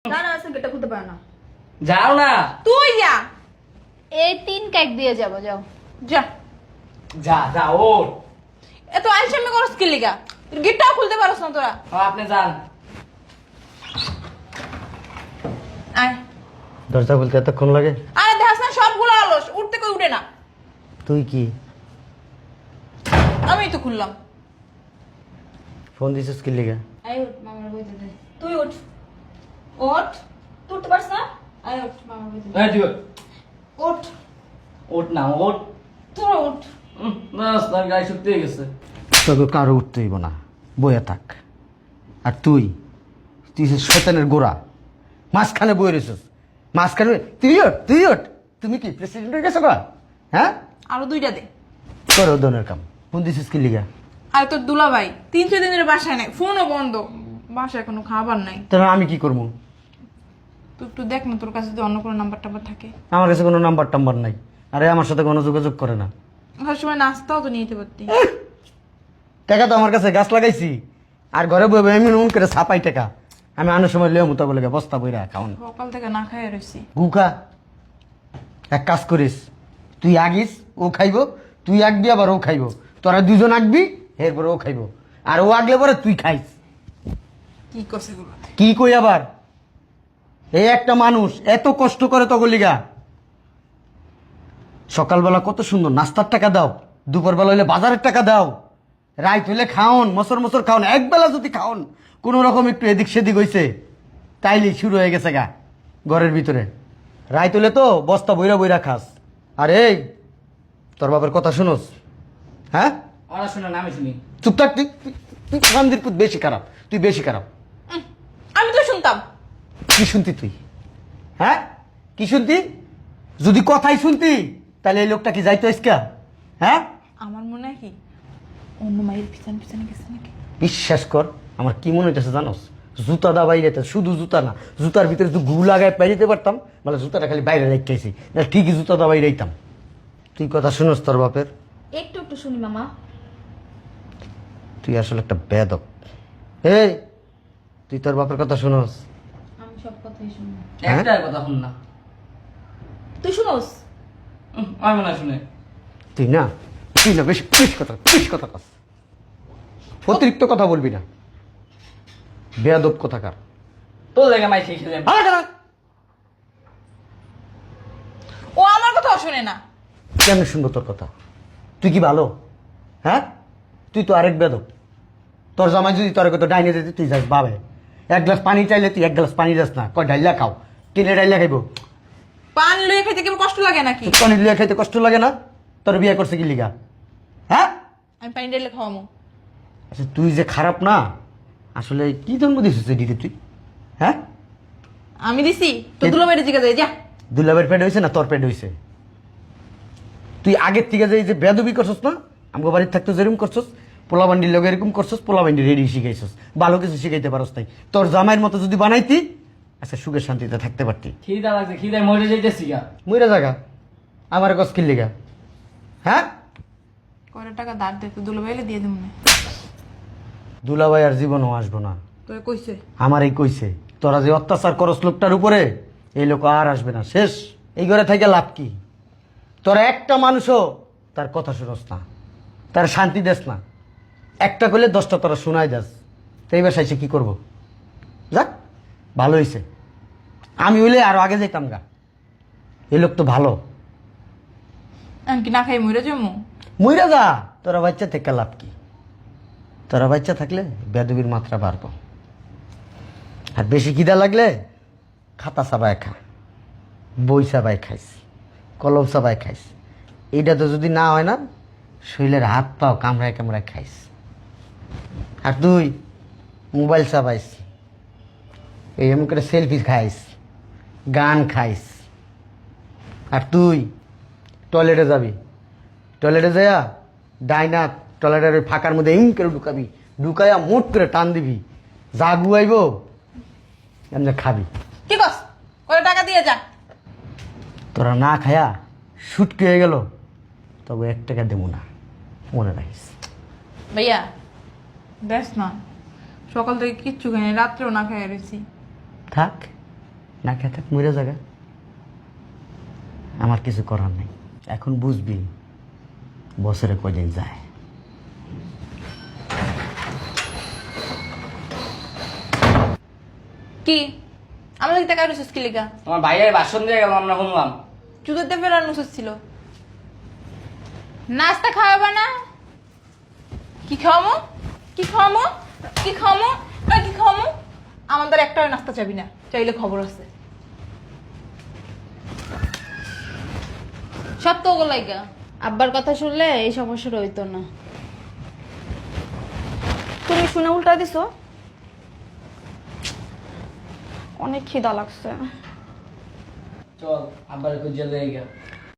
না না আজকে গেটটা খুলতে পারে না। যাও না। তুই যা। এই 3 কেক দিয়ে যাবো, যাও। যা যা যা ওর। এত আইসামি করস কি লিগা? গেটটাও খুলতে পারছ না তোরা। আপনি যান। আয়। দরজা খুলতে এতক্ষণ লাগে? আরে দেখাস না সবগুলো অলস, উঠতে কই উঠে না। তুই কি আমি তো খুললাম। ফোন দিছিস কি লিগা? আই উঠ, মামার বইতে দে। তুই উঠ ওঠ, তুই উঠতে পারছ না? আই উঠ, মামার বইতে দে। এই তুই ওঠ। ওঠ ওঠ না ওঠ। তোরা উঠ। বাস তার গায়ে শক্তি হয়ে গেছে। তোকে কারো উঠতে হইব না, বইয়া থাক। আর তুই তুই যে শয়তানের গোড়া, মাঝখানে বই রয়েছিস। মাঝখানে তুই ওঠ, তুই ওঠ। তুমি কি প্রেসিডেন্টের কাছে কর? হ্যাঁ, আরো দুইটা দে। করো দনের কাম। ফোন দিছিস কি লিগা? আর তোর দুলা ভাই 3-4 দিনের বাসায় নাই, ফোনও বন্ধ, বাসায় কোনো খাবার নাই। তাহলে আমি কি করবো? তুই একটু দেখ না তোর কাছে যদি অন্য কোনো নাম্বার টাম্বার থাকে। আমার কাছে কোনো নাম্বার টাম্বার নাই। আরে আমার সাথে কোনো যোগাযোগ করে না। সব সময় নাস্তাও তো নিয়ে যেতে পারতি। টাকা তো আমার কাছে গাছ লাগাইছি, আর ঘরে বই বই এমন করে ছাপাই টাকা। আমি আনার সময় লেও মতো বলে বস্তা বইরা খাওয়ান সকাল থেকে না খাইয়ে রয়েছি। গুখা। এক কাজ করিস, তুই আগিস, ও খাইব, তুই আগবি আবার ও খাইব, তোরা দুজন আগবি, এরপরে ও খাইব, আর ও আগলে পরে তুই খাইস। কি করছে গুলো? কি কই আবার? এই একটা মানুষ এত কষ্ট করে তো গলিগা। সকালবেলা কত সুন্দর নাস্তার টাকা দাও, দুপুরবেলা হইলে বাজারের টাকা দাও, রাত হইলে খাওন, মসর মসর খাওন, একবেলা যদি খাওন কোন রকম একটু এদিক সেদিক হইছে তাইলে শুরু হয়ে গেছে গা ঘরের ভিতরে। রাত হইলে তো বস্তা বইরা বইরা খাস। আর এই তোর বাবার কথা শুনোস? হ্যাঁ, ওরা শুনে না আমি শুনি। চুপ থাক। তুই গান্ধীর পুত বেশি খারাপ, তুই বেশি খারাপ। আমি তো শুনতাম। কি শুনতি তুই? হ্যাঁ, কি শুনতি? যদি কথাই শুনতি তাহলে এই লোকটা কি যাইতো ইসকা? হ্যাঁ, আমার মনে হয় কি অন্য মায়ের পিছনে পিছনে গেছে নাকি। বিশ্বাস কর, আমার কি মনে হইতেছে জানোস? জুতা দা বাইরে, শুধু জুতা না, জুতার ভিতরে যদি গু লাগায় বাইরে পারতাম, মানে জুতাটা খালি বাইরে রেখেছি না, ঠিকই জুতা দা বাইরে রাইতাম। তুই কথা শুনোস তোর বাপের? একটু একটু শুনি মামা। তুই আসলে একটা বেয়াদব। এই তুই তোর বাপের কথা শুনোস? আমি সব কথাই শুনি। হ্যাঁ? একটা কথা শুন না। তুই শুনোস? আমি মনে হয় শুনে। তুই না বেশি বেশি কথা কস। অতিরিক্ত কথা বলবি না, বেয়াদব কোথাকার। তোর জায়গায় মাই খেয়ে খেলে। ও আমার কথাও শুনে না। কেমন শুনবো তোর কথা? তুই কি ভালো? হ্যাঁ, তুই তো আরেক বেদব। তোর জামাই যদি তোর কত ডাইনে দিতে তুই যাস বাবে, এক গ্লাস পানি চাইলে তুই এক গ্লাস পানি যাস না, কয় ডাইলা খাও, কিনে ডাইলা খাইব। পান লয়ে খাইতে কেমন কষ্ট লাগে নাকি? পানি লিয়া খাইতে কষ্ট লাগে না? তোর বিয়ে করছে কি লিগা? হ্যাঁ, আমি পানি ঢেলে খাওয়ামো। আচ্ছা তুই যে খারাপ না, আসলে কি জন্ম দিছিস দিদি তুই? হ্যাঁ, আমি দিছি তো দুলা বাইরে জিজ্ঞাসা যা। দুলাবের পেট হয়েছে না তোর পেট হয়েছে? তুই আগের থেকে যে এই যে বেদবি করছস না, আমাকে বাড়ির থাকতে যেরকম করছস, পোলা বান্ডির লোক এরকম করছস, পোলা বান্ডি রেডি শিখাইছস, ভালো কিছু শিখাইতে পারস তাই। তোর জামাইয়ের মতো যদি বানাইতি, আচ্ছা সুখে শান্তিতে থাকতে পারতি। খিদা লাগছে, খিদায় মরে যাইতেছি গা। মইরা জায়গা আমার কস কিল লিগা? হ্যাঁ, কয়টা টাকা ধার দে তো দুলা বাইরে দিয়ে দেব না। দুলাভাই আর জীবনও আসবো না। তোর কইছে আমার এই কইছে তোরা যে অত্যাচার করস লোকটার উপরে, এই লোক আর আসবে না, শেষ। এই ঘরে থেকে লাভ কি? তোরা একটা মানুষও তার কথা শুনস না, তার শান্তি দেস না। একটা করলে 10টা তোরা শোনাই দাস। তো এই বাসায় কি করবো? যাক, ভালো হয়েছে। আমি হইলে আরো আগে যেতাম গা। এই লোক তো ভালো। আমি কি না খাই মরে যাবো? মইরা যা, তোরা বাচ্চা থেকে লাভ কি? তোরা বাচ্চা থাকলে বেদবির মাত্রা বাড়বো। আর বেশি খিদা লাগলে খাতা চাবায় খা, বই চাবাই খাইস, কলম চাবাই খাইস। এইটা তো যদি না হয় না, শরীরের হাত পাও কামড়ায় কামড়ায় খাইস। আর তুই মোবাইল চাবাইস, এই এমন করে সেলফি খাইস, গান খাইস। আর তুই টয়লেটে যাবি, টয়লেটে যাইয়া ডাইনা টয়লেটের ওই ফাঁকার মধ্যে ইম করে ঢুকাবি, ঢুকাইয়া মোট করে টান দিবি, যা গুয়াইব এমনি খাবি। কি কস? কয়টা টাকা দিয়ে যা। তোরা না খায়া শুটকি হয়ে গেল, তবে 1 টাকা দেবো না, মনে রাখিস। ভাইয়া দেখ না, সকাল থেকে কিচ্ছু খাইনি, রাত্রেও না খাই রয়েছি। থাক, না খেয়ে থাক মরে জায়গা, আমার কিছু করার নেই। এখন বুঝবি বছরে কয়দিন যায়। কি আমাদের টাকা রুসুস কি লেগা? তোমার ভাইয়ের বাসন দিয়ে গেল, আমরা শুনলাম। চুদতে ফেরার নুসুস ছিল। নাস্তা খাওয়াবা না? কি খাওয়ামো? কি খাওয়ামো? কি খাওয়ামো? কি খাওয়ামো? আমাদের একটা নাস্তা চাবি না, চাইলে খবর আছে। সব তো ওগুলাইগা। আব্বার কথা শুনলে এই সমস্যাটা হইতো না। তুমি শুনে উল্টা দিছো। অনেক খিদা লাগছে। চল আব্বার খুঁজে লেগে গেল।